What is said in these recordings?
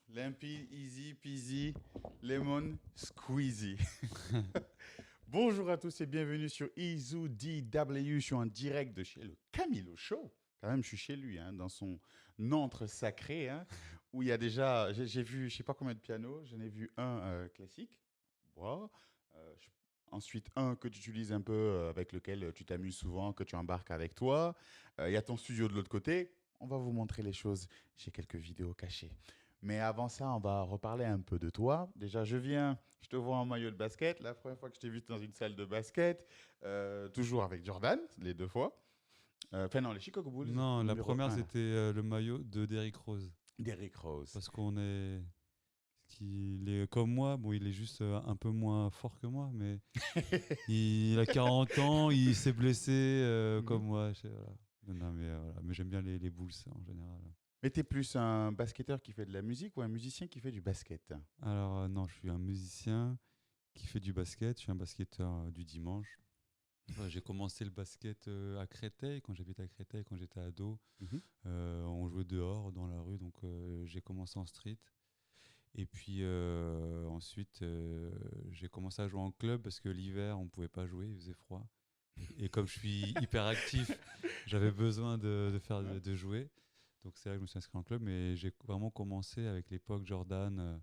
Limpide, easy peasy, lemon squeezy. Bonjour à tous et bienvenue sur Izu DW. Je suis en direct de chez le Camilo Show. Quand même, je suis chez lui, hein, dans son antre sacré, hein, où il y a déjà, j'ai vu, je sais pas combien de pianos. J'en ai vu un classique, wow. Ensuite un que tu utilises un peu, avec lequel tu t'amuses souvent, que tu embarques avec toi. Il y a ton studio de l'autre côté. On va vous montrer les choses. J'ai quelques vidéos cachées. Mais avant ça, on va reparler un peu de toi. Déjà, je te vois en maillot de basket. La première fois que je t'ai vu dans une salle de basket, toujours avec Jordan, les deux fois. Enfin, non, les Chicago Bulls, Non, la numéro première un là. c'était le maillot de Derrick Rose. Derrick Rose. Parce qu'on est. Qu'il est comme moi, bon, il est juste un peu moins fort que moi, mais il a 40 ans, il s'est blessé Mhm. comme moi. Voilà. Non, mais, voilà. Mais j'aime bien les Bulls en général. Mais t'es plus un basketteur qui fait de la musique ou un musicien qui fait du basket? Alors, non, je suis un musicien qui fait du basket, je suis un basketteur du dimanche. Ouais, j'ai commencé le basket à Créteil, quand j'habitais à Créteil, quand j'étais ado. Mhm. On jouait dehors, dans la rue, donc j'ai commencé en street. Et puis ensuite, j'ai commencé à jouer en club parce que l'hiver, on ne pouvait pas jouer, il faisait froid. Et comme je suis hyper actif, j'avais besoin Ouais. de jouer. Donc c'est là que je me suis inscrit en club. Mais j'ai vraiment commencé avec l'époque Jordan.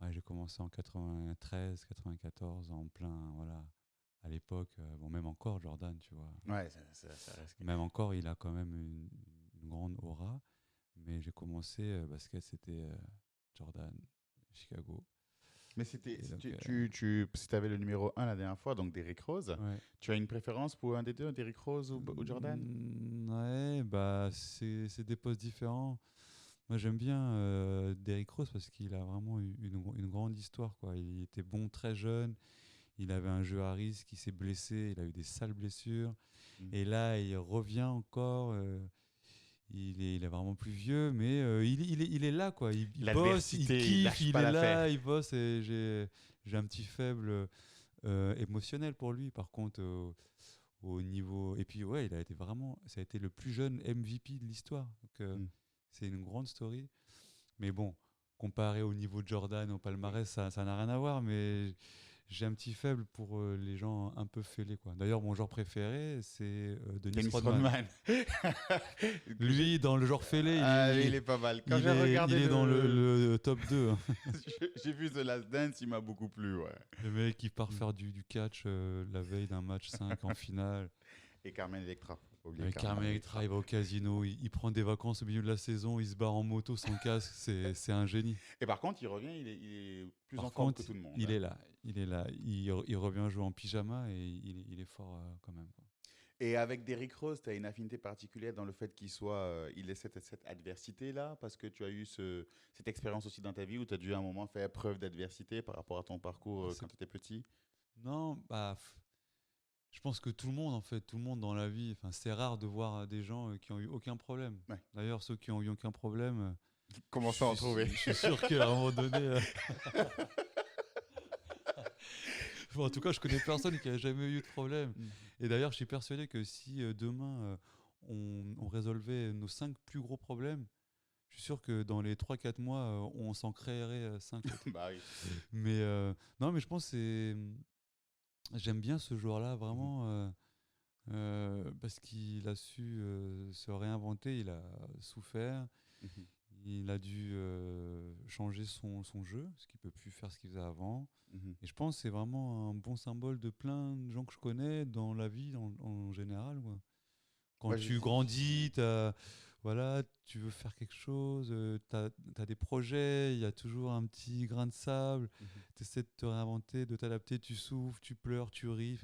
Ouais, j'ai commencé en 93, 94, en plein, voilà, à l'époque. Bon, même encore Jordan, tu vois. Ouais, ça reste. Même encore, il a quand même une grande aura. Mais j'ai commencé, basket, c'était Jordan, Chicago. Mais c'était, Et si donc, si t'avais le numéro un la dernière fois, donc Derrick Rose, ouais. tu as une préférence pour un des deux, Derrick Rose ou Jordan? Ouais, bah c'est des postes différents. Moi j'aime bien Derrick Rose parce qu'il a vraiment eu une grande histoire quoi. Il était bon très jeune, il avait un jeu à risque, il s'est blessé, il a eu des sales blessures Mm. et là il revient encore. Il est vraiment plus vieux, mais il est là quoi. Il bosse, il L'adversité, il kiffe, lâche il pas est l'affaire. là, il bosse et j'ai un petit faible émotionnel pour lui. Par contre, au niveau. Et puis, ouais, il a été vraiment. Ça a été le plus jeune MVP de l'histoire. Donc, Mm. c'est une grande story. Mais bon, comparé au niveau de Jordan, au palmarès, ça n'a rien à voir. Mais j'ai un petit faible pour les gens un peu fêlés, quoi. D'ailleurs, mon joueur préféré, c'est Dennis Dennis Rodman. Rodman. Lui, dans le genre fêlé, Ah, il est pas mal. Quand j'ai il regardé est dans le top 2, hein. j'ai vu The Last Dance, il m'a beaucoup plu, ouais. Le mec qui part Mm. faire du catch la veille d'un match 5 en finale. Et Carmen Electra, faut pas oublier Avec Carmen Carmen Electra, Electra. il va au casino, il prend des vacances au milieu de la saison, il se barre en moto sans casque, c'est un génie. Et par contre, il revient, il est plus en Par forme contre, que tout le monde, il hein. est là, il est là, il revient jouer en pyjama et il est fort quand même, quoi. Et avec Derrick Rose, tu as une affinité particulière dans le fait il ait cette adversité-là, parce que tu as eu cette expérience aussi dans ta vie où tu as dû à un moment faire preuve d'adversité par rapport à ton parcours Ah, quand tu étais petit. non, bah, je pense que tout le monde, en fait, tout le monde dans la vie, enfin, c'est rare de voir des gens qui ont eu aucun problème. Ouais. D'ailleurs, ceux qui ont eu aucun problème, Comment ça en trouver? je suis sûr qu'à un moment donné, bon, en tout cas, je connais personne qui a jamais eu de problème. Mhm. Et d'ailleurs, je suis persuadé que si demain on résolvait nos 5 plus gros problèmes, je suis sûr que dans les 3 4 mois, on s'en créerait 5 autres. Bah oui. Mais non, mais je pense que j'aime bien ce joueur-là Mhm. vraiment parce qu'il a su se réinventer, il a souffert, Mhm. il a dû changer son jeu, parce qu'il peut plus faire ce qu'il faisait avant. Mhm. Et je pense que c'est vraiment un bon symbole de plein de gens que je connais dans la vie en général, quoi. Quand Moi, tu grandis, voilà, tu veux faire quelque chose, tu as des projets, il y a toujours un petit grain de sable, Mhm. tu essaies de te réinventer, de t'adapter, tu souffres, tu pleures, tu ris.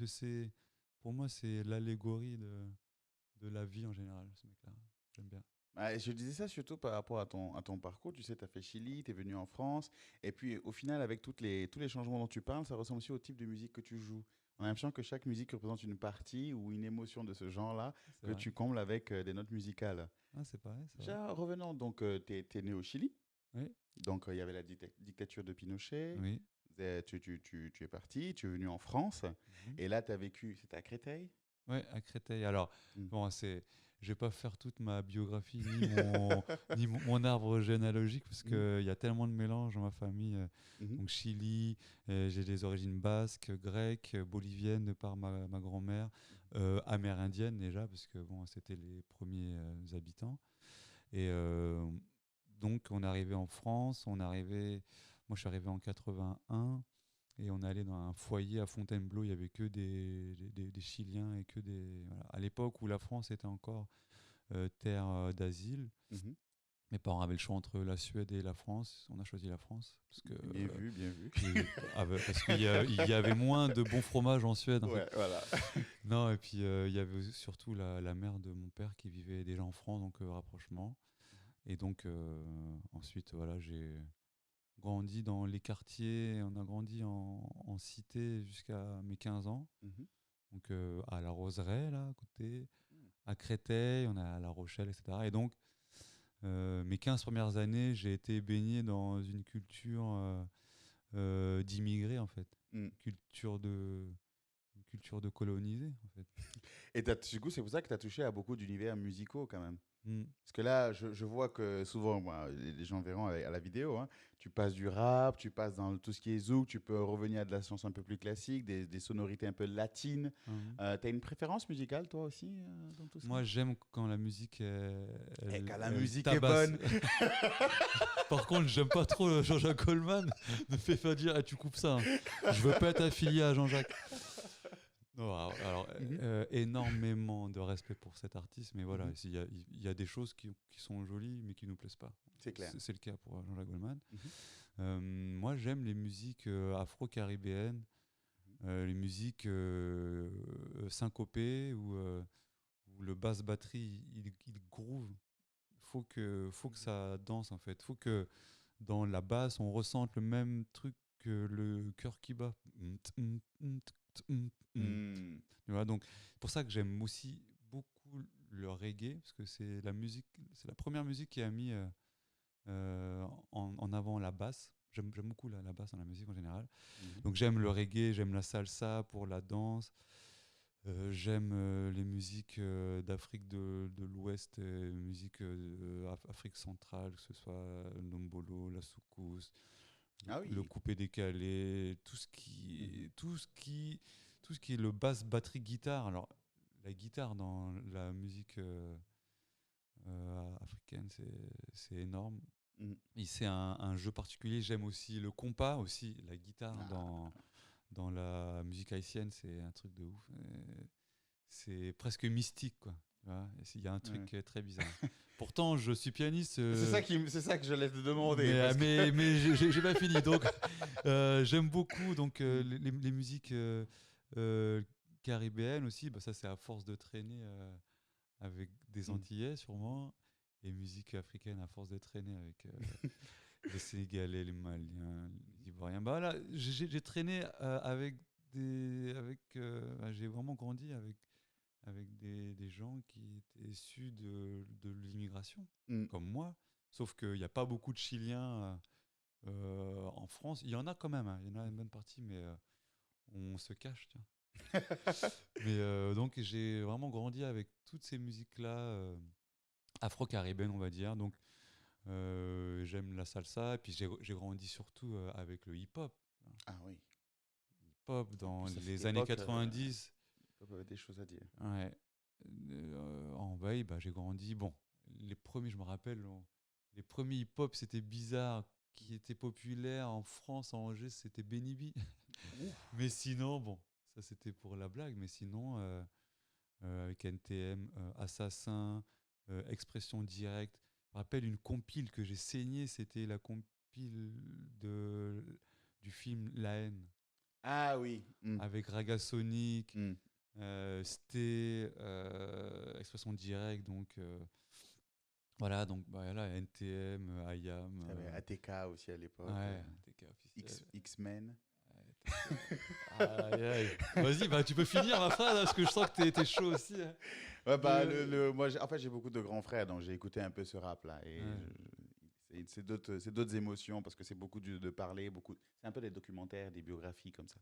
Pour moi, c'est l'allégorie de la vie en général, ce mec-là. J'aime bien. Ah, je disais ça surtout par rapport à ton parcours. Tu sais, tu as fait Chili, tu es venu en France. Et puis, au final, avec tous les changements dont tu parles, ça ressemble aussi au type de musique que tu joues. On a l'impression que chaque musique représente une partie ou une émotion de ce genre-là C'est que vrai. tu combles avec des notes musicales. Ah, c'est pareil, c'est vrai. Déjà, revenons, donc, tu es né au Chili. Oui, Donc, il y avait la dictature de Pinochet. oui. Tu es parti, tu es venu en France. Mhm. Et là, tu as vécu, c'était à Créteil? Ouais, à Créteil. Alors, Mm. bon, je vais pas faire toute ma biographie ni mon arbre généalogique parce qu'il y a tellement de mélanges dans ma famille. Mhm. Donc Chili, j'ai des origines basques, grecques, boliviennes de par ma grand-mère, amérindiennes déjà parce que bon, c'était les premiers habitants. Et donc on est arrivé en France, moi je suis arrivé en 81. Et on est allé dans un foyer à Fontainebleau, il n'y avait que des Chiliens et que des... Voilà. À l'époque où la France était encore terre d'asile, Mhm. mes parents avaient le choix entre la Suède et la France. On a choisi la France parce que Bien vu, bien vu. parce qu'il y avait moins de bons fromages en Suède. En fait. Ouais, voilà. Non, et puis il y avait surtout la mère de mon père qui vivait déjà en France, donc rapprochement. Et donc ensuite, voilà, j'ai grandi dans les quartiers. On a grandi en cité jusqu'à mes 15 ans. Mhm. Donc à La Roseraie, là, à côté, à Créteil, on a à La Rochelle, etc. Et donc, mes 15 premières années, j'ai été baigné dans une culture d'immigrés, en fait. Mm. Une culture de colonisés, en fait. Et du coup, c'est pour ça que tu as touché à beaucoup d'univers musicaux quand même. Mm. Parce que là, je vois que souvent, moi, les gens verront à la vidéo, hein, tu passes du rap, tu passes dans tout ce qui est zouk, tu peux revenir à de la chanson un peu plus classique, des sonorités un peu latines. Mhm. Tu as une préférence musicale, toi aussi, dans tout ça? Moi, j'aime quand la musique, Et elle, quand la elle musique est tabasse. bonne. Par contre, j'aime pas trop Jean-Jacques Goldman. Ne fais pas dire, ah, tu coupes ça. Hein. Je veux pas être affilié à Jean-Jacques. Non, alors, Mhm. énormément de respect pour cet artiste, mais voilà, Mhm. il y a des choses qui sont jolies, mais qui nous plaisent pas. C'est clair. C'est le cas pour Jean-Jacques Goldman. Mhm. Moi, j'aime les musiques afro-caribéennes, les musiques syncopées où le basse batterie il groove. Faut que ça danse en fait. Faut que dans la basse on ressente le même truc que le cœur qui bat. Mm. Tu vois, donc c'est pour ça que j'aime aussi beaucoup le reggae parce que c'est la première musique qui a mis en avant la basse. J'aime beaucoup la basse dans la musique en général. Mhm. Donc j'aime le reggae, j'aime la salsa pour la danse. J'aime les musiques d'Afrique de l'Ouest, musique Afrique centrale, que ce soit le ndombolo, la soukous, Ah le oui. coupé décalé, Mhm. tout ce qui est le basse batterie guitare. Alors la guitare dans la musique africaine, c'est énorme. Mhm. Et c'est un jeu particulier. J'aime aussi le compas, aussi la guitare Ah. dans la musique haïtienne, c'est un truc de ouf. C'est presque mystique, quoi. Tu vois, il y a un Ouais. truc très bizarre. Pourtant, je suis pianiste, C'est ça que j'allais te demander. mais, Parce que... mais j'ai pas fini. Donc, j'aime beaucoup donc, les musiques euh, caribéennes aussi. Bah, ça, c'est à force de traîner avec des Mm. Antillais, sûrement. Et musique africaine à force de traîner avec les Sénégalais, les Maliens, les Ivoiriens. Bah, voilà, j'ai traîné j'ai vraiment grandi avec des gens qui étaient issus de l'immigration, Mm. comme moi. Sauf qu'il n'y a pas beaucoup de Chiliens en France. Il y en a quand même, hein, il y en a une bonne partie, mais on se cache. Tiens. Mais donc j'ai vraiment grandi avec toutes ces musiques-là, afro-caribéennes, on va dire. Donc j'aime la salsa, et puis j'ai grandi surtout avec le hip-hop. Ah oui. Hip-hop En dans plus, à cette les années époque, 90. il y avait des choses à dire. Ouais. En veille, bah, j'ai grandi. Bon, les premiers, je me rappelle, les premiers hip-hop, c'était bizarre, qui était populaire en France, à Angers, c'était Benny B. Ouf. Mais sinon, bon, ça c'était pour la blague, mais sinon, avec NTM, Assassin, Expression Directe. Je me rappelle une compile que j'ai saignée, c'était la compile du film La haine, Ah oui. Mm. avec Raga Sonic, Mm. Sté, Expression Directe, donc voilà, donc bah, voilà, NTM, IAM, Il y avait ATK aussi à l'époque. ouais, TK officiel. X-Men. Ouais, TK. Aïe, aïe. Vas-y, bah, tu peux finir ma phrase, hein, parce que je sens que t'es chaud aussi. Hein. Ouais, bah, De- moi, en fait, j'ai beaucoup de grands frères, donc j'ai écouté un peu ce rap-là. Et Ouais. c'est d'autres émotions parce que c'est beaucoup de parler, c'est un peu des documentaires, des biographies comme ça.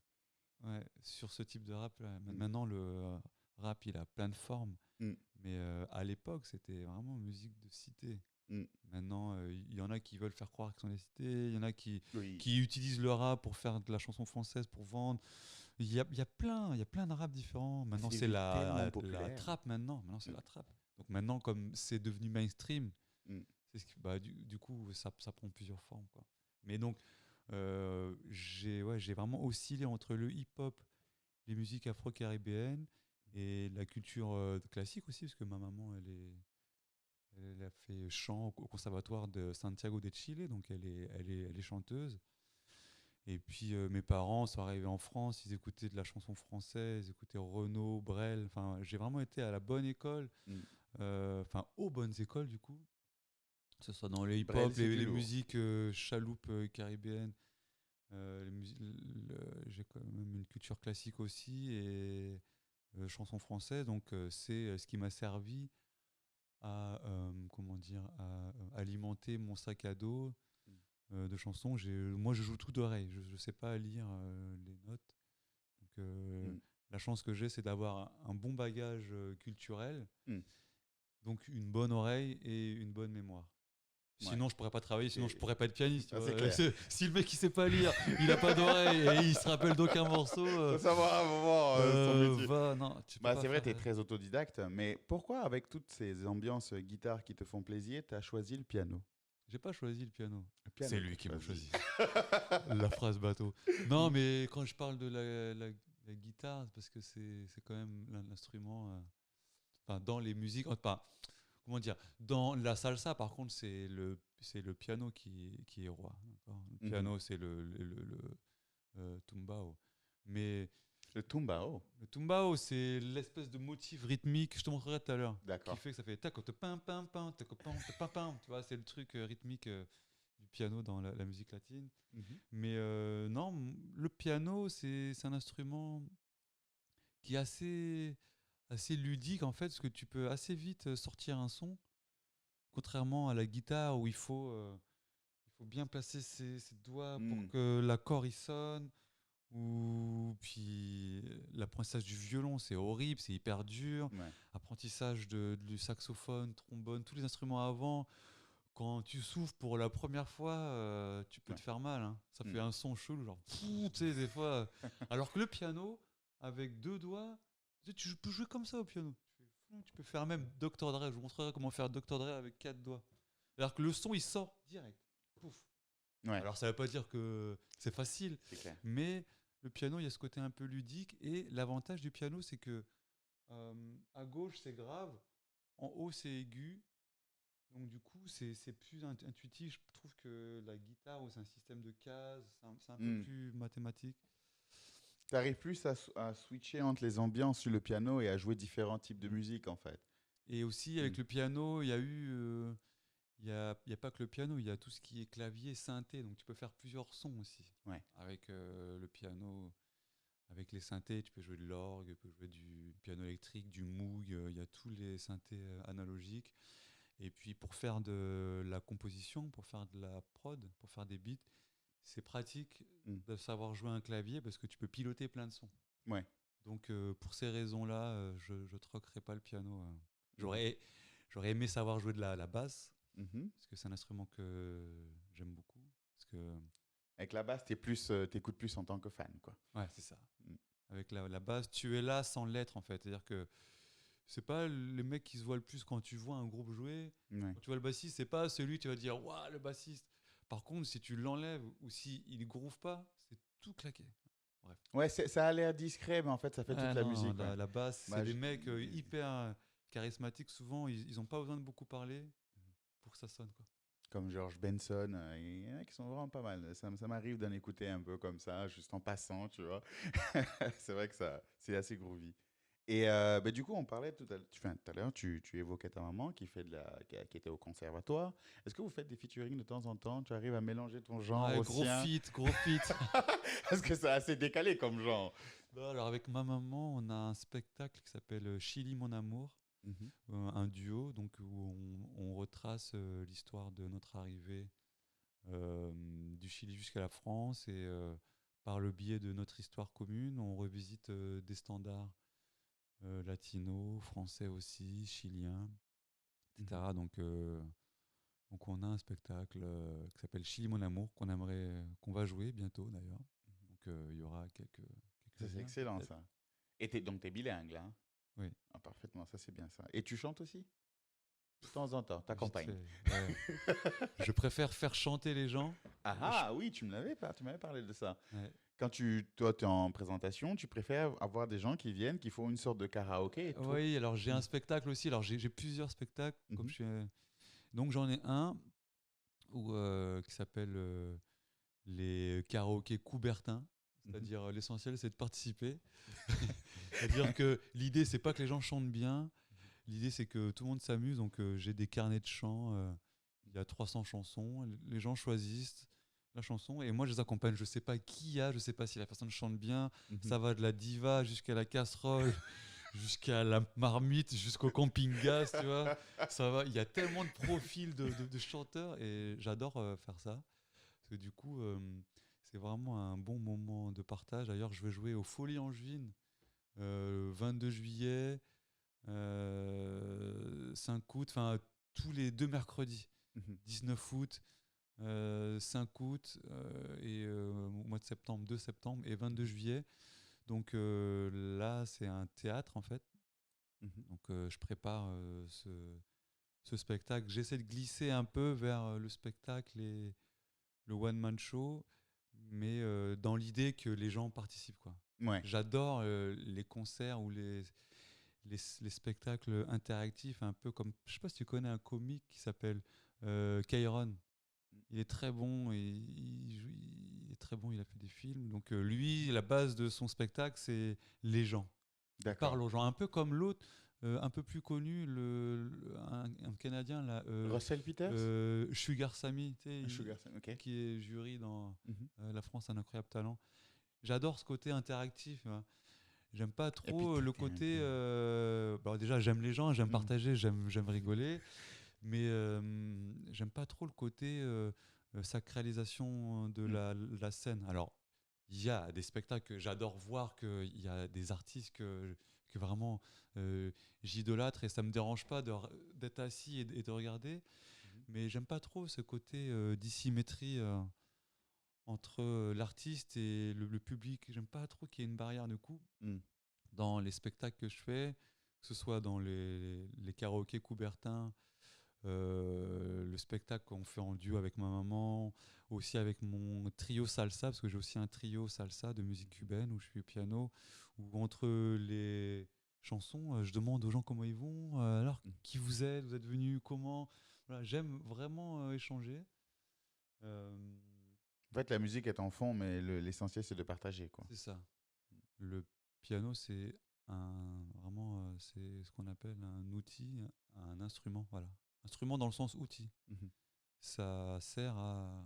Ouais, sur ce type de rap, là, Mm. maintenant, le rap, il a plein de formes. Mm. Mais à l'époque, c'était vraiment musique de cité. Mm. Maintenant, il y en a qui veulent faire croire qu'ils sont des cités, il y en a Oui. qui utilisent le rap pour faire de la chanson française, pour vendre. Il y a plein de rap différents. Maintenant, C'est c'est devenu tellement la populaire. trappe maintenant. Maintenant, c'est Mm. la trappe. Donc maintenant, comme c'est devenu mainstream, Mm. c'est du coup, ça prend plusieurs formes, quoi. Mais donc, j'ai vraiment oscillé entre le hip-hop, les musiques afro-caribéennes et la culture classique aussi, parce que ma maman, elle a fait chant au conservatoire de Santiago de Chile, donc elle est chanteuse. Et puis mes parents sont arrivés en France, ils écoutaient de la chanson française, ils écoutaient Renaud, Brel. Enfin, j'ai vraiment été à la bonne école, Mm. enfin aux bonnes écoles du coup, que ce soit dans le Brel, hip-hop, c'est du les lourd. musiques chaloupes caribéennes. J'ai quand même une culture classique aussi et chanson française, donc c'est ce qui m'a servi à comment dire à alimenter mon sac à dos de chansons. Moi, je joue tout d'oreille. Je ne sais pas lire les notes. Donc, Mm. la chance que j'ai, c'est d'avoir un bon bagage culturel, Mm. donc une bonne oreille et une bonne mémoire. Ouais. Sinon, je pourrais pas travailler, sinon je C'est pourrais pas être pianiste. Tu ah, c'est vois. clair. Si le mec il sait pas lire, il a pas d'oreille et il se rappelle d'aucun morceau, Faut savoir à un moment son métier. non, tu peux Bah, pas c'est vrai, faire. tu es très autodidacte, mais pourquoi, avec toutes ces ambiances guitare qui te font plaisir, tu as choisi le piano? J'ai pas choisi le piano. Le piano C'est que lui t'as qui m'a choisi. choisi. La phrase bateau. Non, mais quand je parle de la guitare, c'est parce que c'est quand même l'instrument. Enfin, dans les musiques. Enfin, comment dire? Dans la salsa, par contre, c'est le piano qui est roi. D'accord. Le Mhm. piano, c'est le tumbao. Mais Le tumbao. le tumbao, c'est l'espèce de motif rythmique, je te montrerai tout à l'heure, qui D'accord. fait que ça fait tac, pam, pam, pam, tac, pam, pam, pam. Tu vois, c'est le truc rythmique du piano dans la musique latine. Mhm. Mais non, le piano, c'est un instrument qui est assez ludique en fait, parce que tu peux assez vite sortir un son, contrairement à la guitare où il faut bien placer ses doigts pour Mm. que l'accord il sonne. Ou puis l'apprentissage du violon, c'est horrible, c'est hyper dur. Ouais. Apprentissage du saxophone, trombone, tous les instruments avant. Quand tu souffles pour la première fois, tu peux Ouais. te faire mal, hein. Ça Mm. fait un son chelou, genre, pfff, tu sais, des fois. Alors que le piano, avec deux doigts, tu peux jouer comme ça au piano. Tu peux faire même Dr. Dre. Je vous montrerai comment faire Dr. Dre avec quatre doigts. Alors que le son, il sort direct. Pouf. Ouais, Alors ça veut pas dire que c'est facile, c'est clair. mais le piano, il y a ce côté un peu ludique. Et l'avantage du piano, c'est que à gauche, c'est grave, en haut, c'est aigu. Donc du coup, c'est plus intuitif. Je trouve que la guitare, où c'est un système de cases, c'est un peu Mm. plus mathématique. Tu arrives plus à switcher entre les ambiances sur le piano et à jouer différents types de musique, en fait. Et aussi, Mm. avec le piano, il y a eu... il y a pas que le piano, il y a tout ce qui est clavier, synthé. Donc tu peux faire plusieurs sons aussi. Ouais. Avec le piano, avec les synthés, tu peux jouer de l'orgue, tu peux jouer du piano électrique, du Moog, il y a tous les synthés analogiques. Et puis pour faire de la composition, pour faire de la prod, pour faire des beats, c'est pratique Mm. de savoir jouer un clavier parce que tu peux piloter plein de sons. Ouais. Donc pour ces raisons-là, je ne troquerai pas le piano. Mhm. J'aurais aimé savoir jouer de la basse Mhm. parce que c'est un instrument que j'aime beaucoup. Parce que, Avec la basse, t'écoutes plus en tant que fan, quoi. ouais, c'est ça. Mm. Avec la basse, tu es là sans l'être en fait. C'est-à-dire que c'est pas les mecs qui se voient le plus quand tu vois un groupe jouer. Ouais. Quand tu vois le bassiste, c'est pas celui tu vas dire waouh le bassiste. Par contre, si tu l'enlèves ou si il groove pas, c'est tout claqué. Bref. Ouais, ça a l'air discret, mais en fait, ça fait toute Ah la non, musique. Ouais. la basse, c'est Bah, des mecs hyper charismatiques. Souvent, ils ont pas besoin de beaucoup parler pour que ça sonne quoi. comme George Benson, il y en a qui sont vraiment pas mal. Ça m'arrive d'en écouter un peu comme ça, juste en passant, tu vois. C'est vrai que c'est assez groovy. Et bah, du coup, on parlait tout à l'heure, tu évoquais ta maman qui était au conservatoire. Est-ce que vous faites des featuring de temps en temps? Tu arrives à mélanger ton genre Ouais, au gros sien? feat, gros feat. Parce que c'est assez décalé comme genre. Bah, alors avec ma maman, on a un spectacle qui s'appelle Chili mon amour. Mhm. Un duo donc où on retrace l'histoire de notre arrivée du Chili jusqu'à la France et par le biais de notre histoire commune, on revisite des standards latino, français aussi, chilien, etc. Donc on a un spectacle qui s'appelle Chili mon amour qu'on va jouer bientôt d'ailleurs. Donc il y aura Ça, quelques c'est liens excellent, peut-être. ça. Et donc, tu es bilingue, là, hein? Oui, Ah, parfaitement, ça, c'est bien ça. Et tu chantes aussi? De temps en temps, vite t'accompagnes. fait. Ouais. Je préfère faire chanter les gens. Ah Je- ah, oui, tu m'avais parlé de ça. ouais. Quand toi, tu es en présentation, tu préfères avoir des gens qui viennent, qui font une sorte de karaoké et tout. Oui, alors j'ai Mm. un spectacle aussi. Alors j'ai plusieurs spectacles. Comme Mhm, je suis, donc j'en ai un qui s'appelle les karaokés Coubertin. mhm, C'est-à-dire l'essentiel c'est de participer. C'est-à-dire que l'idée c'est pas que les gens chantent bien. L'idée c'est que tout le monde s'amuse. Donc j'ai des carnets de chants. Il y a 300 chansons. Les gens choisissent la chanson et moi je les accompagne. Je sais pas qui il y a. Je sais pas si la personne chante bien. mhm. Ça va de la diva jusqu'à la casserole. Jusqu'à la marmite, jusqu'au camping-gaz, tu vois. Ça va, il y a tellement de profils de chanteurs et j'adore faire ça. Parce que du coup, c'est vraiment un bon moment de partage. D'ailleurs, je vais jouer aux Folies Angevines 22 juillet, 5 août, enfin tous les 2 mercredis. Mhm. 19 août, 5 août et au mois de septembre, 2 septembre et 22 juillet. Donc là, c'est un théâtre en fait. Mhm. Donc je prépare ce spectacle. J'essaie de glisser un peu vers le spectacle et le one-man show, mais dans l'idée que les gens participent, quoi. Ouais, J'adore les concerts ou les spectacles interactifs, un peu comme, je sais pas si tu connais un comique qui s'appelle Kairon. Il est très bon, il est très bon, il a fait des films. Donc lui, la base de son spectacle, c'est les gens. Il d'accord. parle aux gens, un peu comme l'autre, un peu plus connu, un Canadien, là, Russell Peters? Sugar Sammy, tu sais, Sugar, ok. qui est jury dans Mhm. La France a un incroyable talent. J'adore ce côté interactif. Hein. J'aime pas Et puis, trop le t'es un côté. peu. Bon, déjà, j'aime les gens, j'aime Mhm. partager, j'aime rigoler, mais j'aime pas trop le côté sacralisation de Mhm. la scène. Alors, il y a des spectacles que j'adore voir, qu'il y a des artistes que vraiment j'idolâtre et ça me dérange pas d'être assis et de regarder, Mhm. mais j'aime pas trop ce côté dissymétrie entre l'artiste et le public. J'aime pas trop qu'il y ait une barrière de coup Mhm. dans les spectacles que je fais, que ce soit dans les karaokés Coubertin, le spectacle qu'on fait en duo avec ma maman, aussi avec mon trio salsa, parce que j'ai aussi un trio salsa de musique cubaine où je suis au piano, où entre les chansons, je demande aux gens comment ils vont, alors Mhm. qui vous êtes venus, comment. Voilà, j'aime vraiment échanger. Euh, En fait, la musique est en fond, mais l'essentiel, c'est de partager, quoi. c'est ça. Le piano, c'est c'est ce qu'on appelle un outil, un instrument, voilà. Instrument dans le sens outil. Mhm. Ça sert à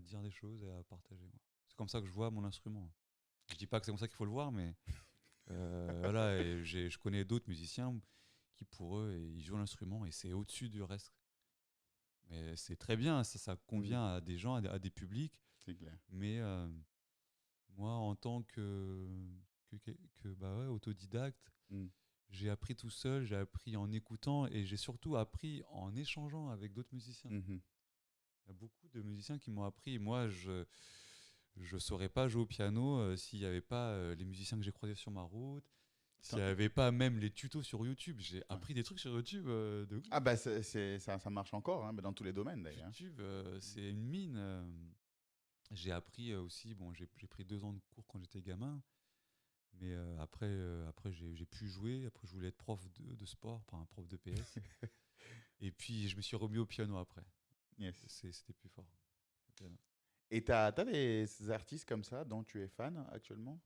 dire des choses et à partager. Moi. C'est comme ça que je vois mon instrument. Je dis pas que c'est comme ça qu'il faut le voir, mais voilà, et je connais d'autres musiciens qui, pour eux, ils jouent l'instrument et c'est au-dessus du reste. Mais c'est très bien, ça Mhm. convient à des gens, à des publics, C'est clair. mais moi, en tant bah ouais, autodidacte, Mhm. j'ai appris tout seul, j'ai appris en écoutant et j'ai surtout appris en échangeant avec d'autres musiciens. Mhm. Il y a beaucoup de musiciens qui m'ont appris. Moi, je saurais pas jouer au piano s'il n'y avait pas les musiciens que j'ai croisés sur ma route, s'il Tant- n'y avait pas même les tutos sur YouTube. J'ai ouais. appris des trucs sur YouTube de ouf. Ah, bah, ça marche encore, hein, mais dans tous les domaines, d'ailleurs. YouTube, c'est une mine. J'ai appris aussi, bon, j'ai pris 2 ans de cours quand j'étais gamin, mais après j'ai pu jouer. Après, je voulais être prof de sport, pas un prof de PS. Et puis, je me suis remis au piano après. Yes. C'était plus fort, le piano. Et t'as des artistes comme ça dont tu es fan actuellement?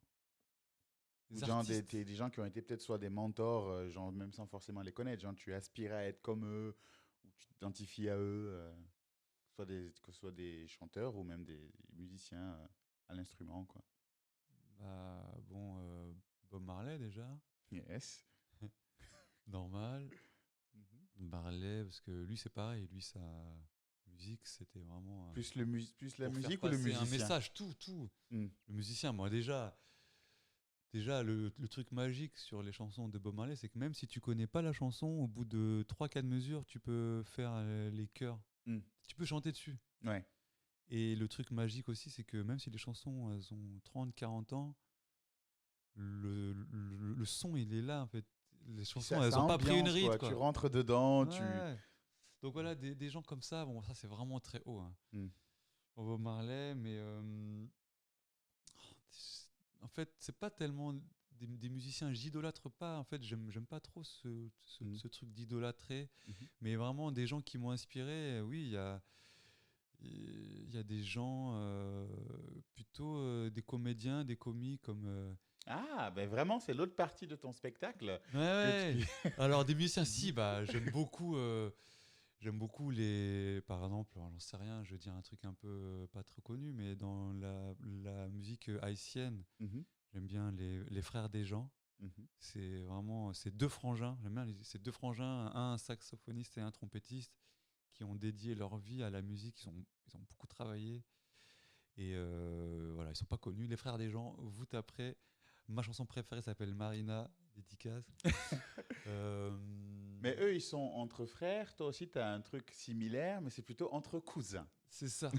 Ou Les genre artistes, des gens qui ont été peut-être soit des mentors, genre même sans forcément les connaître, genre tu aspires à être comme eux, ou tu t'identifies à eux, que ce soit des chanteurs ou même des musiciens à l'instrument, quoi. bah, bon, Bob Marley déjà, Yes. normal. Mhm. Marley, parce que lui, c'est pareil. Lui, sa musique, c'était vraiment Plus la pour faire musique ou le passer un musicien? message, tout. Hmm. Le musicien, moi déjà, déjà, le truc magique sur les chansons de Bob Marley, c'est que même si tu connais pas la chanson, au bout de 3-4 mesures, tu peux faire les chœurs. Mm. Tu peux chanter dessus. Ouais. Et le truc magique aussi, c'est que même si les chansons elles ont 30-40 ans, le son, il est là, en fait. Les Puis chansons, elles ça n'ont pas pris une ambiance, ride, quoi. quoi. Tu rentres dedans, tu. Ouais. Donc voilà, des gens comme ça, bon, ça c'est vraiment très haut, hein. Mm. Pour Bob Marley, mais en fait, c'est pas tellement des musiciens, j'idolâtre pas, en fait, j'aime pas trop ce truc d'idolâtrer, Mhm. mais vraiment des gens qui m'ont inspiré, oui, il y a des gens, plutôt des comédiens, des comiques comme... Ah, ben vraiment, c'est l'autre partie de ton spectacle Ouais, que ouais. tu. Alors des musiciens, si, bah, j'aime beaucoup les... Par exemple, alors, j'en sais rien, je veux dire un truc un peu pas trop connu, mais dans la musique haïtienne, Mhm. j'aime bien les frères des gens. Mhm. C'est vraiment ces deux frangins, j'aime bien ces deux frangins, un saxophoniste et un trompettiste, qui ont dédié leur vie à la musique, ils ont beaucoup travaillé. Et voilà, ils sont pas connus. Les frères des gens, vous taperez. Ma chanson préférée s'appelle Marina, dédicace. Euh, Mais eux, ils sont entre frères. Toi aussi, tu as un truc similaire, mais c'est plutôt entre cousins. c'est ça.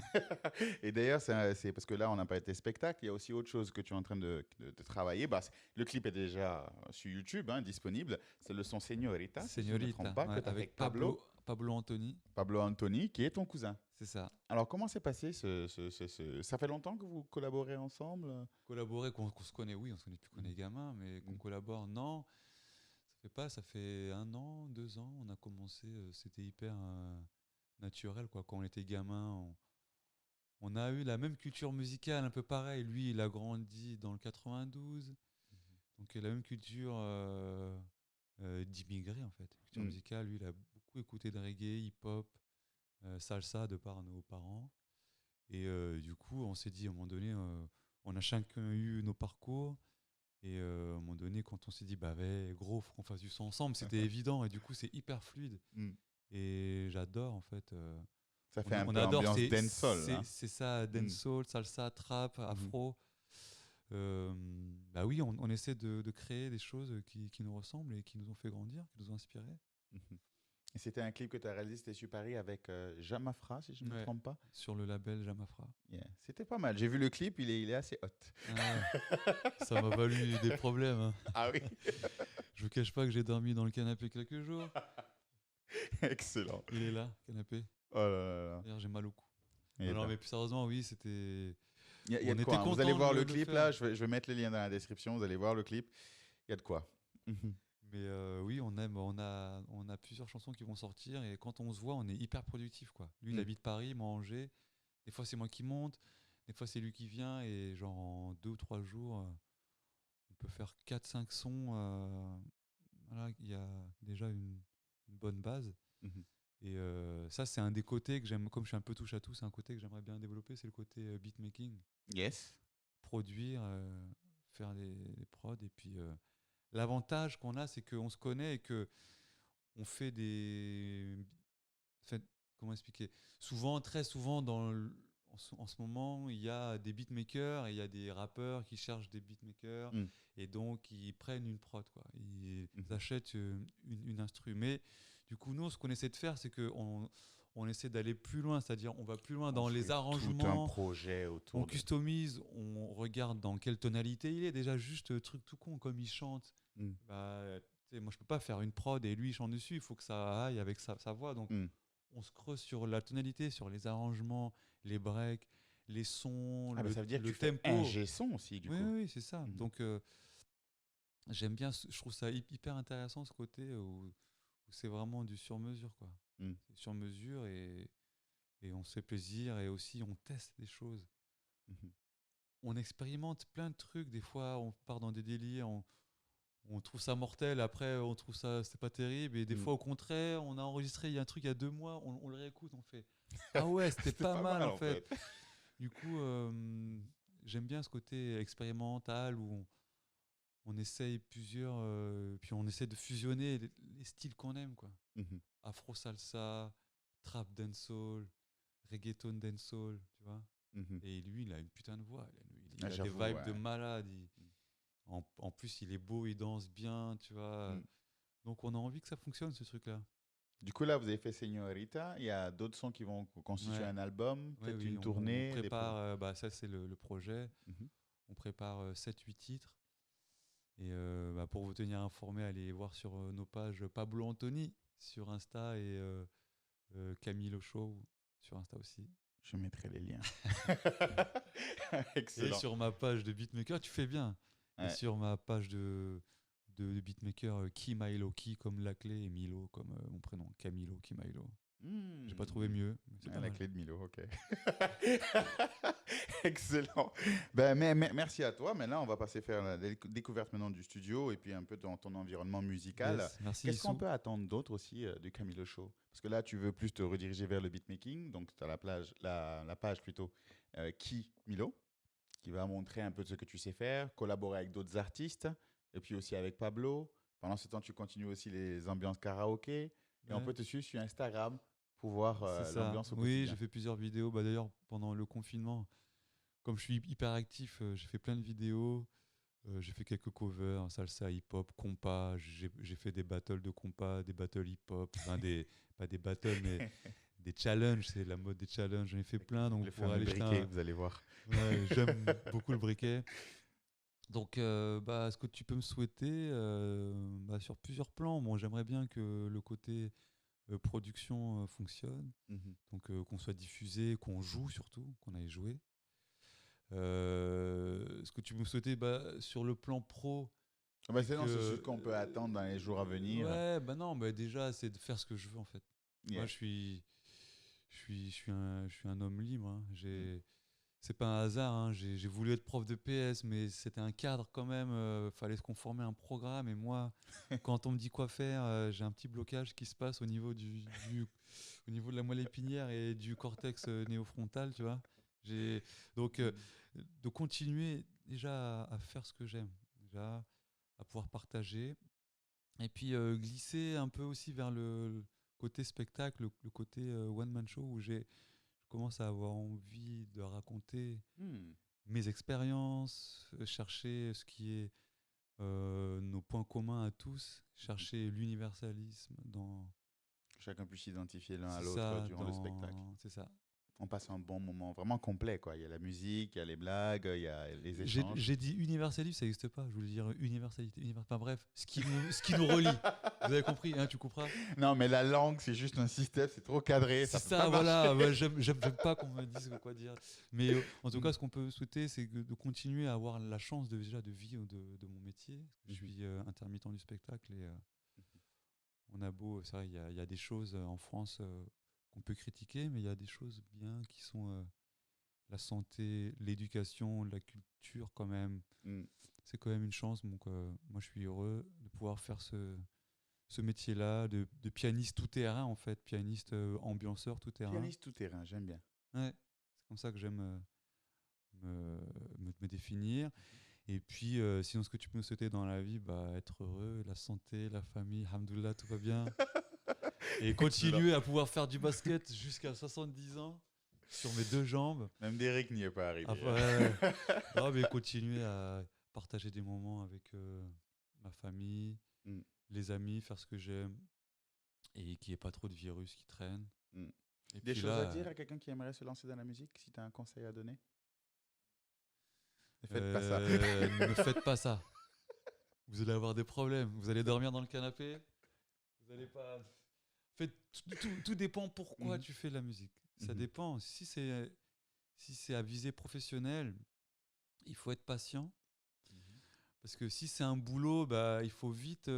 Et d'ailleurs, c'est parce que là, on n'a pas été spectacle. Il y a aussi autre chose que tu es en train de travailler. Bah, le clip est déjà sur YouTube, hein, disponible. C'est le son Señorita, si je ne me trompe Señorita, pas, que ouais, tu as fait avec avec Pablo, Pablo Anthony. Pablo Anthony, qui est ton cousin. C'est ça. Alors, comment s'est passé Ça fait longtemps que vous collaborez ensemble? Collaborer, qu'on se connaît, oui, on se connaît plus qu'on Mhm. est gamin, mais qu'on Mhm. collabore, non. Ça fait 1 an, 2 ans, on a commencé, c'était hyper naturel, quoi. Quand on était gamin, on a eu la même culture musicale, un peu pareil. Lui, il a grandi dans le 92, donc il a la même culture d'immigré, en fait. Culture Mhm. musicale, lui, il a beaucoup écouté de reggae, hip-hop, salsa de par nos parents. Et du coup, on s'est dit, à un moment donné, on a chacun eu nos parcours. Et à un moment donné, quand on s'est dit, bah ouais, gros, faut qu'on fasse du son ensemble, c'était évident. Et du coup, c'est hyper fluide. Mhm. Et j'adore, en fait. Ça On, fait un on peu adore, ambiance c'est, dancehall, c'est, hein. c'est ça, Mhm. dancehall, salsa, trap, Mhm. afro. Bah oui, on essaie de créer des choses qui nous ressemblent et qui nous ont fait grandir, qui nous ont inspirés. Mhm. Et c'était un clip que tu as réalisé, c'était sur Paris avec Jamafra, si je ne me Ouais, trompe pas. sur le label Jamafra. Yeah. C'était pas mal. J'ai vu le clip, il est assez hot. Ah ouais, ça m'a valu des problèmes, hein. Ah oui, Je vous cache pas que j'ai dormi dans le canapé quelques jours. excellent. Il est là, canapé. Oh là là là. D'ailleurs, j'ai mal au cou. Eh Non, non, ben. mais plus sérieusement, oui, c'était. Il y a On de était quoi, hein. Vous allez content voir de le le clip faire. là, je vais mettre le lien dans la description, vous allez voir le clip. Il y a de quoi. Mhm. Mais oui, on a plusieurs chansons qui vont sortir et quand on se voit, on est hyper productif, quoi. Lui, il Mm. habite Paris, moi Angers. Des fois, c'est moi qui monte, des fois, c'est lui qui vient et genre en 2 ou 3 jours, on peut faire 4-5 sons. Voilà, il y a déjà une bonne base. Mhm. Et ça, c'est un des côtés que j'aime, comme je suis un peu touche à tout, c'est un côté que j'aimerais bien développer, c'est le côté beatmaking, Yes. produire, faire des prods. Et puis l'avantage qu'on a, c'est qu'on se connaît et que on fait des. Enfin, comment expliquer? Souvent, très souvent, en ce moment, il y a des beatmakers et il y a des rappeurs qui cherchent des beatmakers Mm. et donc ils prennent une prod, quoi. Ils Mhm. achètent une instru. Mais du coup, nous, ce qu'on essaie de faire, c'est qu'on essaie d'aller plus loin, c'est-à-dire on va plus loin dans les Construire tout un arrangements, projet on autour de. customise, on regarde dans quelle tonalité il est. Déjà, juste truc tout con, comme il chante. Mm. Bah, tu sais, moi, je peux pas faire une prod et lui, il chante dessus. Il faut que ça aille avec sa voix. Donc, Mm. on se creuse sur la tonalité, sur les arrangements, les breaks, les sons, Ah bah le, ça veut dire que le tu fais tempo. ingé son aussi du Oui, coup. oui, oui, c'est ça. Mhm. Donc, j'aime bien, je trouve ça hyper intéressant ce côté où c'est vraiment du sur-mesure, quoi. Mm. C'est sur mesure et on se fait plaisir et aussi on teste des choses. Mhm. On expérimente plein de trucs. Des fois, on part dans des délires, on trouve ça mortel. Après, on trouve ça, c'est pas terrible. Et des Mm. fois, au contraire, on a enregistré il y a un truc il y a 2 mois, on le réécoute, on fait ah ouais, c'était C'était pas pas mal mal en en fait. fait. Du coup, j'aime bien ce côté expérimental où on essaye plusieurs, puis on essaie de fusionner les styles qu'on aime, quoi. Mhm. Afro salsa, trap dancehall, reggaeton dancehall, tu vois. Mhm. Et lui, il a une putain de voix. Il Ah, a des j'avoue, vibes de ouais. malade. En plus, il est beau, il danse bien, tu vois. Mm. Donc, on a envie que ça fonctionne, ce truc-là. Du coup, là, vous avez fait Señorita. Il y a d'autres sons qui vont constituer Ouais, un album, ouais, peut-être oui, une on tournée. prépare, ça c'est le projet. Mhm. On prépare 7-8 titres. Et pour vous tenir informé, allez voir sur nos pages Pablo Anthony sur Insta et Camilo Show sur Insta aussi. Je mettrai les liens. Et Excellent. sur ma page de beatmaker, tu fais bien. Et Ouais. sur ma page de beatmaker, Ki Milo, Ki comme la clé et Milo comme mon prénom, Camilo Ki Milo. J'ai pas trouvé mieux, mais c'est Ah, pas la mal. clé de Milo, ok. Excellent. Merci à toi. Maintenant, on va passer faire la découverte maintenant du studio et puis un peu dans ton environnement musical. Yes, merci Qu'est-ce qu'on Issou. peut attendre d'autre aussi du Camilo Show? Parce que là, tu veux plus te rediriger vers le beatmaking. Donc, tu as la page plutôt Qui Milo, qui va montrer un peu de ce que tu sais faire, collaborer avec d'autres artistes et puis aussi avec Pablo. Pendant ce temps, tu continues aussi les ambiances karaoké. Et on Ouais, peut te suivre sur Instagram pour voir c'est ça. l'ambiance au Oui, j'ai quotidien. fait plusieurs vidéos. D'ailleurs, pendant le confinement, comme je suis hyper actif, j'ai fait plein de vidéos. J'ai fait quelques covers, salsa, hip-hop, compas. J'ai fait des battles de compas, des battles hip-hop. Enfin, pas des battles, mais des challenges. C'est la mode des challenges. J'en ai fait plein. Donc, Le vous pourrez fameux aller jeter briquet, un. vous allez voir. Ouais, j'aime beaucoup le briquet. Donc, ce que tu peux me souhaiter, sur plusieurs plans. Bon, j'aimerais bien que le côté production fonctionne. Mhm. Donc, qu'on soit diffusé, qu'on joue surtout, qu'on aille jouer. Ce que tu me souhaitais, sur le plan pro, Ah bah, c'est c'est non, c'est ce que qu'on peut attendre dans les jours à venir. ouais, non, déjà c'est de faire ce que je veux en fait. Moi Yeah. je suis un homme libre, hein. Mm. C'est pas un hasard, hein. J'ai voulu être prof de PS, mais c'était un cadre quand même. Fallait se conformer à un programme, et moi, quand on me dit quoi faire, j'ai un petit blocage qui se passe au niveau au niveau de la moelle épinière et du cortex néofrontal, tu vois. J'ai donc de continuer déjà à faire ce que j'aime, déjà à pouvoir partager. Et puis glisser un peu aussi vers le côté spectacle, le côté one-man show où je commence à avoir envie de raconter Mm. mes expériences, chercher ce qui est nos points communs à tous, Mhm. chercher l'universalisme dans. Que chacun puisse s'identifier l'un à C'est l'autre ça, durant le spectacle. c'est ça. On passe un bon moment vraiment complet, quoi. Il y a la musique, il y a les blagues, il y a les échanges. J'ai dit universalisme, ça n'existe pas. Je voulais dire universalité. Enfin bref, ce qui nous relie. Vous avez compris, hein, tu couperas. Non, mais la langue, c'est juste un système, c'est trop cadré, C'est ça peut pas ça, marcher. voilà. Ouais, j'aime pas qu'on me dise quoi dire. Mais en tout Mm. cas, ce qu'on peut souhaiter, c'est de continuer à avoir la chance déjà de vivre de mon métier. Je Mhm. suis intermittent du spectacle et on a beau, c'est vrai, il y a des choses en France qu'on peut critiquer, mais il y a des choses bien qui sont la santé, l'éducation, la culture quand même. Mm. C'est quand même une chance. Donc, moi, je suis heureux de pouvoir faire ce métier-là de pianiste tout terrain, en fait, pianiste ambianceur tout terrain. Pianiste tout terrain, j'aime bien. Ouais, c'est comme ça que j'aime me définir. Et puis, sinon, ce que tu peux me souhaiter dans la vie, être heureux, la santé, la famille, alhamdoulilah, tout va bien. Et Excellent. continuer à pouvoir faire du basket jusqu'à 70 ans sur mes deux jambes. Même Derek n'y est pas arrivé. Enfin, ouais, non, mais continuer à partager des moments avec ma famille, Mm. les amis, faire ce que j'aime et qu'il n'y ait pas trop de virus qui traînent. Mm. Et Des puis choses à là, dire à quelqu'un qui aimerait se lancer dans la musique, si tu as un conseil à donner? Ne faites pas ça. ne faites pas ça. Vous allez avoir des problèmes. Vous allez dormir dans le canapé. Vous allez pas. Tout dépend pourquoi Mhm. tu fais de la musique. Ça Mhm. dépend. Si c'est à visée professionnelle, il faut être patient. Mhm. Parce que si c'est un boulot, il faut vite.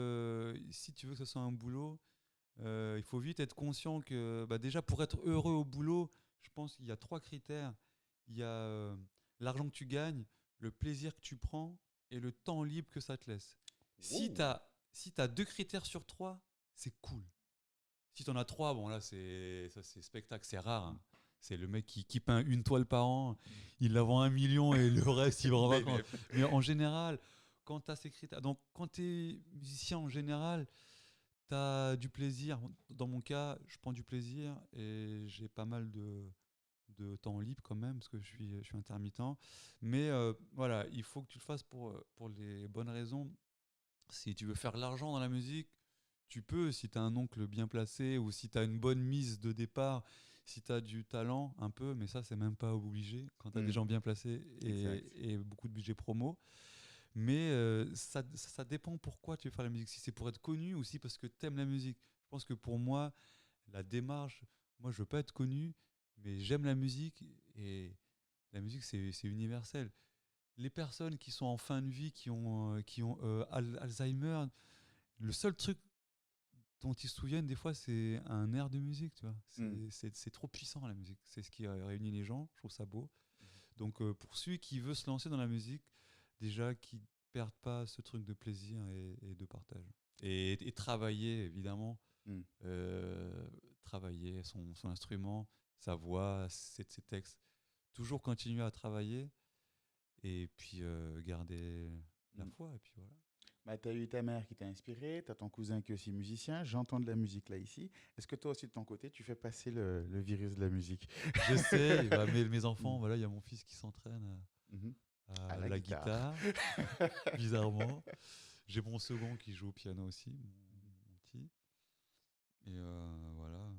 Si tu veux que ce soit un boulot, il faut vite être conscient que déjà pour être heureux au boulot, je pense qu'il y a trois critères. Il y a l'argent que tu gagnes, le plaisir que tu prends et le temps libre que ça te laisse. Si tu Wow. as, si t'as deux critères sur trois, c'est cool. Si tu en as trois, bon là c'est spectacle, c'est rare, hein. C'est le mec qui peint une toile par an, il la vend 1 million et le reste il va en vacances. Bénéf. Mais en général, quand tu as ces critères, donc quand tu es musicien en général, tu as du plaisir. Dans mon cas, je prends du plaisir et j'ai pas mal de temps libre quand même, parce que je suis intermittent. Mais voilà, il faut que tu le fasses pour les bonnes raisons. Si tu veux faire de l'argent dans la musique, tu peux, si tu as un oncle bien placé ou si tu as une bonne mise de départ, si tu as du talent un peu, mais ça, c'est même pas obligé quand tu as des gens bien placés Exact. et beaucoup de budget promo. Mais ça dépend pourquoi tu veux faire la musique. Si c'est pour être connu ou si parce que tu aimes la musique. Je pense que pour moi, la démarche, moi, je veux pas être connu, mais j'aime la musique et la musique, c'est universel. Les personnes qui sont en fin de vie, qui ont Alzheimer, le seul truc dont ils se souviennent des fois, c'est un air de musique, tu vois. Mm. C'est trop puissant la musique. C'est ce qui réunit les gens. Je trouve ça beau. Donc pour celui qui veut se lancer dans la musique, déjà qu'il ne perde pas ce truc de plaisir et de partage. Et travailler, évidemment. Mm. Travailler son instrument, sa voix, ses textes. Toujours continuer à travailler et puis garder la Mm. foi. Et puis voilà. Bah, tu as eu ta mère qui t'a inspiré, tu as ton cousin qui est aussi musicien, j'entends de la musique là ici. Est-ce que toi aussi de ton côté, tu fais passer le virus de la musique? J'essaie, bah, mes Mm. enfants, voilà, il y a mon fils qui s'entraîne Mhm. à À la la guitare. guitare, bizarrement. J'ai mon second qui joue au piano aussi, mon petit. Et voilà,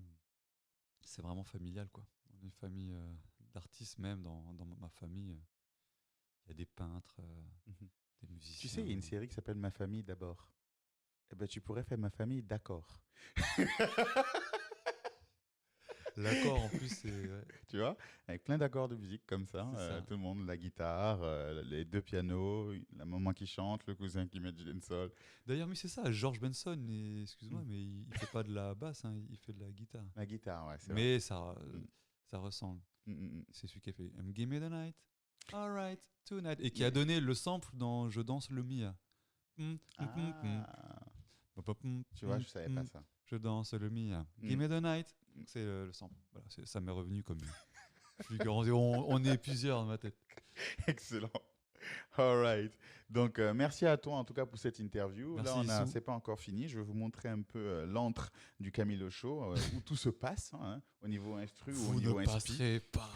c'est vraiment familial, quoi. On est une famille d'artistes, même dans ma famille. Il y a des peintres, Mhm. des Tu sais, il y musiciens. a une série qui s'appelle Ma famille d'abord. Eh ben, tu pourrais faire Ma famille d'accord. L'accord, en plus, c'est ouais, Tu vois, avec plein d'accords de musique comme ça, c'est ça. tout le monde, la guitare, les deux pianos, la maman qui chante, le cousin qui met du dancehall. D'ailleurs, oui, c'est ça, George Benson, Mm. excuse-moi, mais il fait pas de la basse, hein, il fait de la guitare. La guitare, ouais, c'est vrai. Mais Mm. ça ressemble. Mm, mm, mm. C'est celui qui a fait Give me the night, alright, tonight, et qui a Yeah. donné le sample dans Je danse le Mia. Ah, tu vois, je savais pas ça. Je danse le Mia. Give Mm. me the night, Mm. c'est le sample. Voilà, ça m'est revenu comme. On est plusieurs dans ma tête. Excellent. All right. Donc, merci à toi en tout cas pour cette interview. Là, Merci Issou. c'est pas encore fini. Je vais vous montrer un peu l'antre du Camilo Show, où tout se passe, hein, au niveau instru ou au Vous ne niveau inspi. passerez pas.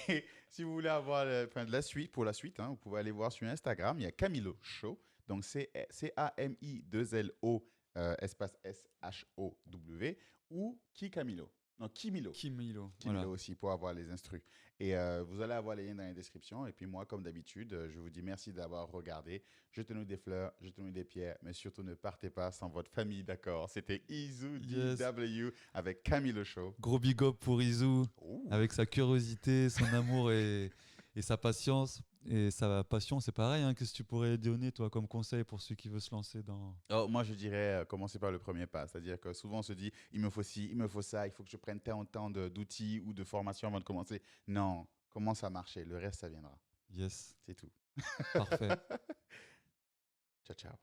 Et si vous voulez avoir enfin, de la suite, pour la suite, hein, vous pouvez aller voir sur Instagram. Il y a Camilo Show. Donc, c'est C-A-M-I-2-L-O espace S-H-O-W ou Qui Camilo. Non, Kimilo. Kim Milo. Kimilo Voilà. aussi pour avoir les instrus. Et vous allez avoir les liens dans la description. Et puis moi, comme d'habitude, je vous dis merci d'avoir regardé. Jetez-nous des fleurs, jetez-nous des pierres, mais surtout ne partez pas sans votre famille, d'accord? C'était Izu Yes. DW avec Camilo Show. Gros big up pour Izu, Ouh. avec sa curiosité, son amour et sa patience. Et sa passion, c'est pareil. Hein, qu'est-ce que tu pourrais donner, toi, comme conseil pour ceux qui veulent se lancer dans. Oh, moi, je dirais commencer par le premier pas. C'est-à-dire que souvent, on se dit, il me faut ci, il me faut ça, il faut que je prenne tant d'outils ou de formations avant de commencer. Non, commence à marcher. Le reste, ça viendra. Yes. C'est tout. Parfait. Ciao, ciao.